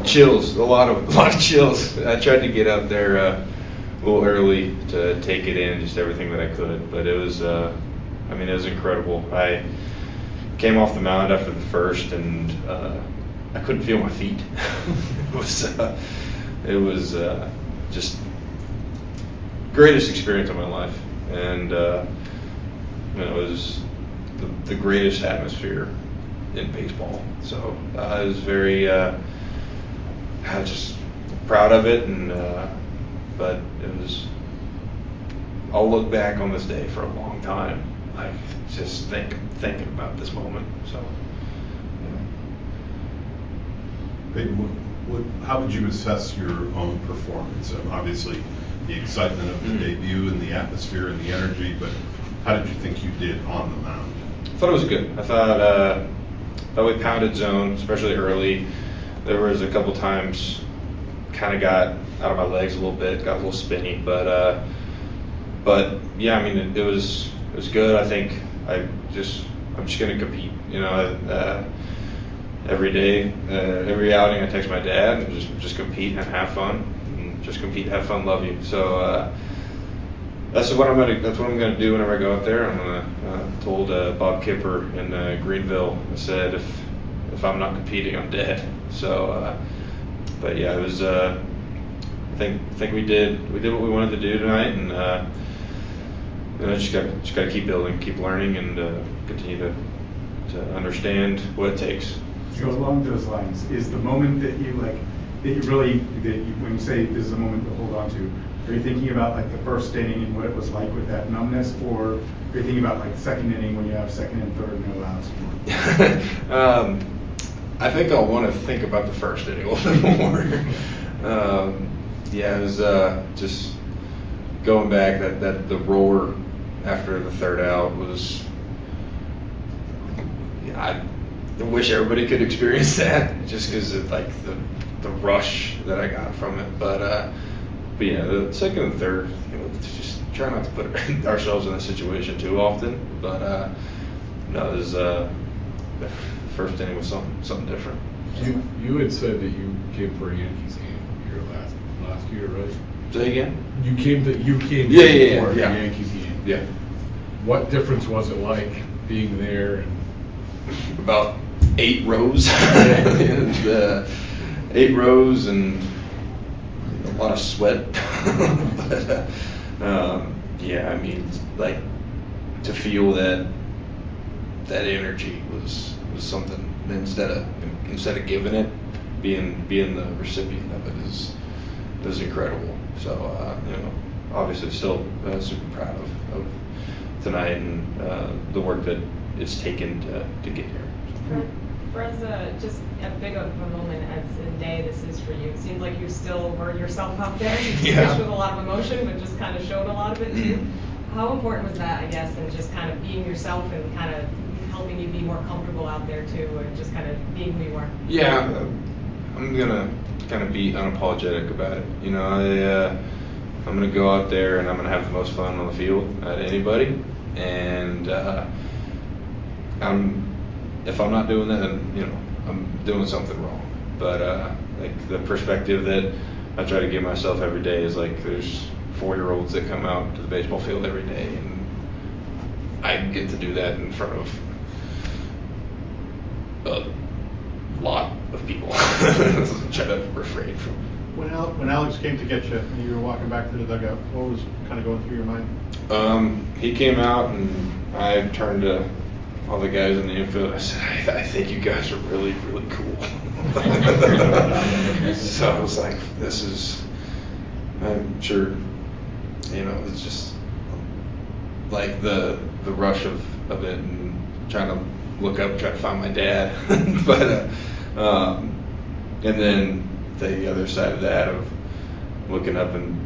Chills, a lot of chills. I tried to get out there a little early to take it in, just everything that I could. But it was, it was incredible. I came off the mound after the first, and I couldn't feel my feet. it was just greatest experience of my life, and it was the greatest atmosphere in baseball. So I was very. I was just proud of it, and but it was. I'll look back on this day for a long time, like just thinking about this moment. So, Payton, how would you assess your own performance? Obviously, the excitement of the debut and the atmosphere and the energy, but how did you think you did on the mound? I thought it was good. I thought we pounded zone, especially early. There was a couple times kind of got out of my legs a little bit, got a little spinny, but yeah, it was good. I think I'm just gonna compete. Every day, every outing, I text my dad and just compete and have fun, and just compete, have fun, love you. So that's what I'm gonna do whenever I go out there. Told Bob Kipper in Greenville. I said if I'm not competing, I'm dead. So, but yeah, it was. I think we did what we wanted to do tonight, and just got to keep building, keep learning, and continue to understand what it takes. So along those lines, is the moment that you when you say this is a moment to hold on to, are you thinking about like the first inning and what it was like with that numbness, or are you thinking about like second inning when you have second and third no outs? I think I'll want to think about the first inning a little bit more. Yeah, it was just going back, that the roar after the third out was. I wish everybody could experience that, just because of like the rush that I got from it. But yeah, the second and third, just try not to put ourselves in that situation too often. But no, it was the first inning was something different. You had said that you came for a Yankees game your last year, right? Say again? You came for yeah. a Yankees game. Yeah. What difference was it like being there? And about 8 rows. And, 8 rows and a lot of sweat. But yeah, like to feel that energy was something. Instead of giving it, being the recipient of it is incredible. So obviously still super proud of tonight and the work that it's taken to get here. For as just as big of a moment as a day this is for you, it seems like you still were yourself out there. You pitched with a lot of emotion, but just kind of showed a lot of it too. How important was that, I guess, and just kind of being yourself and kind of helping you be more comfortable out there too, and just kind of being who you are? Yeah, I'm gonna kind of be unapologetic about it. I'm gonna go out there and I'm gonna have the most fun on the field at anybody, and if I'm not doing that, then I'm doing something wrong. But like the perspective that I try to give myself every day is like there's 4-year-olds that come out to the baseball field every day, and I get to do that in front of a lot of people. Try to refrain from. When Alex came to get you and you were walking back to the dugout, what was kind of going through your mind? He came out and I turned to all the guys in the infield. I said, I think you guys are really, really cool. So I was like, I'm sure, it's just like the rush of it and trying to look up, try to find my dad. But, and then the other side of that of looking up and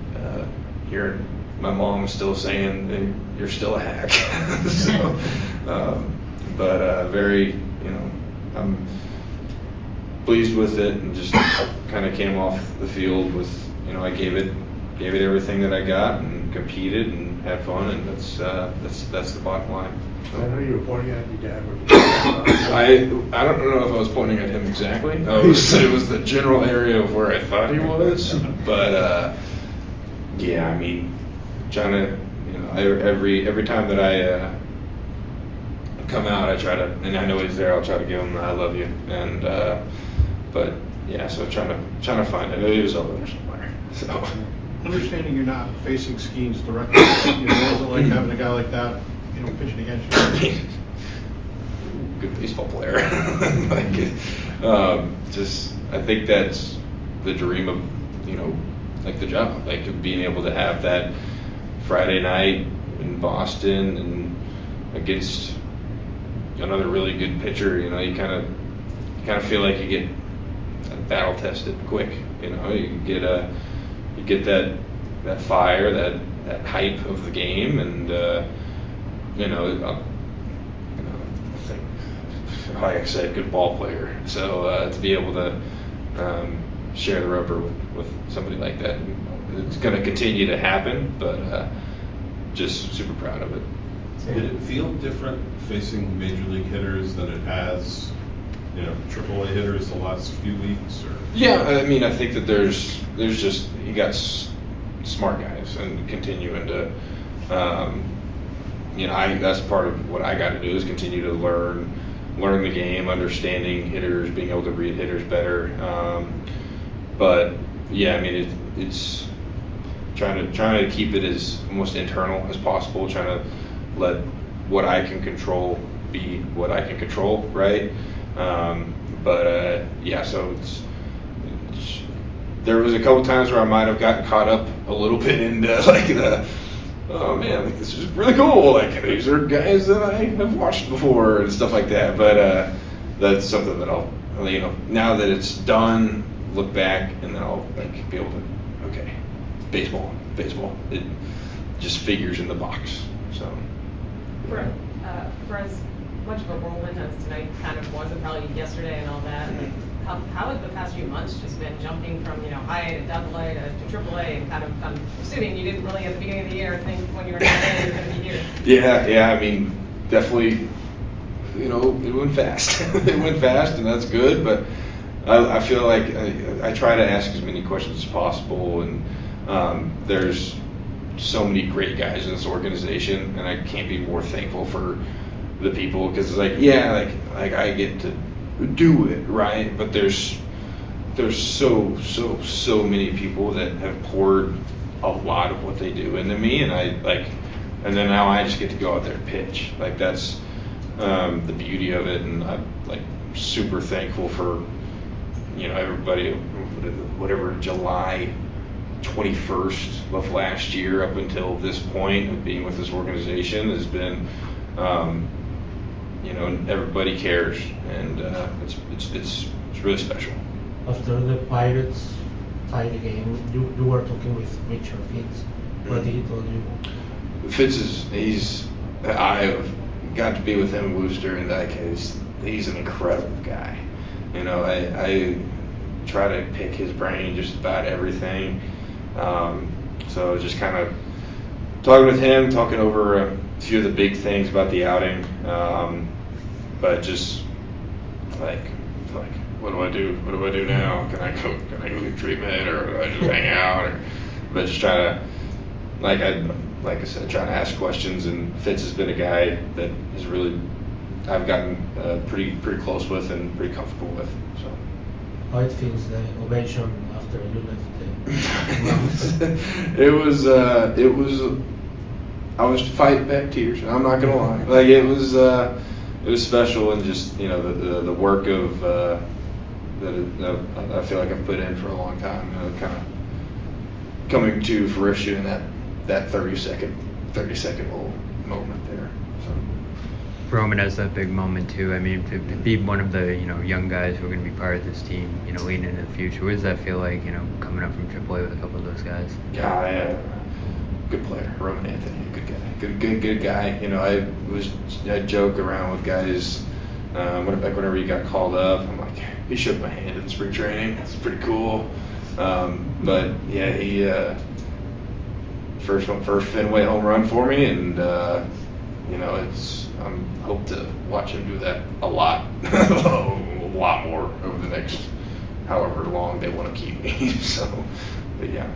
hearing my mom still saying, "You're still a hack." So, but very, I'm pleased with it, and just kind of came off the field with, I gave it everything that I got and competed and had fun, and that's the bottom line. I know you were pointing at your dad when you I don't know if I was pointing at him exactly. It was the general area of where I thought he was, but yeah, I mean, trying to, you know, every time that I come out, I try to, and I know he's there, I'll try to give him the "I love you," and but yeah, so trying to find it. He was over there somewhere. So Understanding you're not facing Skeens directly, you know, what was it like having a guy like that, you know, pitching against you? good baseball player. Just I think that's the dream of, you know, like the job, like being able to have that Friday night in Boston and against another really good pitcher. You know, you kind of feel like you get battle tested quick. You know, you get that fire, that hype of the game, and you know, I think, like I said, good ball player. So to be able to share the rubber with somebody like that, it's going to continue to happen, but just super proud of it. Did it feel different facing major league hitters than it has, you know, AAA hitters the last few weeks? Or Yeah, I mean, I think that there's just, you got smart guys and continuing to, you know, that's part of what I got to do is continue to learn the game, understanding hitters, being able to read hitters better. But yeah, I mean, it's trying to keep it as almost internal as possible, trying to let what I can control be what I can control, right? But yeah, so there was a couple times where I might have gotten caught up a little bit in like oh man, like this is really cool. Like these are guys that I have watched before and stuff like that. But that's something that I'll, you know, now that it's done, look back and then I'll like be able to, okay, baseball. It just figures in the box. So For as much of a whirlwind as tonight kind of was, and probably yesterday and all that, like, how have the past few months just been jumping from, you know, high to AA to AAA, and kind of, I'm assuming you didn't really at the beginning of the year think when you were in AA you were going to be here. Yeah, I mean, definitely, you know, it went fast. It went fast, and that's good, but I feel like I try to ask as many questions as possible, and there's so many great guys in this organization, and I can't be more thankful for the people, because it's like, yeah, like I get to do it, right? But there's so many people that have poured a lot of what they do into me, and and then now I just get to go out there and pitch. Like that's the beauty of it, and I'm like super thankful for, you know, everybody, whatever, July 21st of last year up until this point of being with this organization has been, you know, everybody cares, and it's really special. After the Pirates tied the game, you were talking with Richard Fitz. What did he tell you? Fitz I've got to be with him and Wooster in that case. He's an incredible guy. You know, I try to pick his brain just about everything. So just kind of talking with him, talking over a few of the big things about the outing. But just like what do I do? What do I do now? Can I go get treatment, or do I just hang out? But just try to, like I said, trying to ask questions. And Fitz has been a guy that is really, I've gotten pretty close with and pretty comfortable with. So How it feels, the ovation after you left the it was I was fighting back tears. I'm not gonna lie. Like it was special, and just, you know, the work of that I feel like I've put in for a long time, you know, kind of coming to fruition in that 30-second little moment there. So. Roman has that big moment too. I mean, to be one of the, you know, young guys who are going to be part of this team, you know, leading into the future. What does that feel like, you know, coming up from AAA with a couple of those guys? Yeah, good player, Roman Anthony, good guy, good guy. You know, I joke around with guys. Whenever he got called up, I'm like, he shook my hand in spring training. It's pretty cool. But yeah, he first Fenway home run for me, and you know, it's hope to watch him do that a lot, a lot more over the next however long they want to keep me. So, but yeah.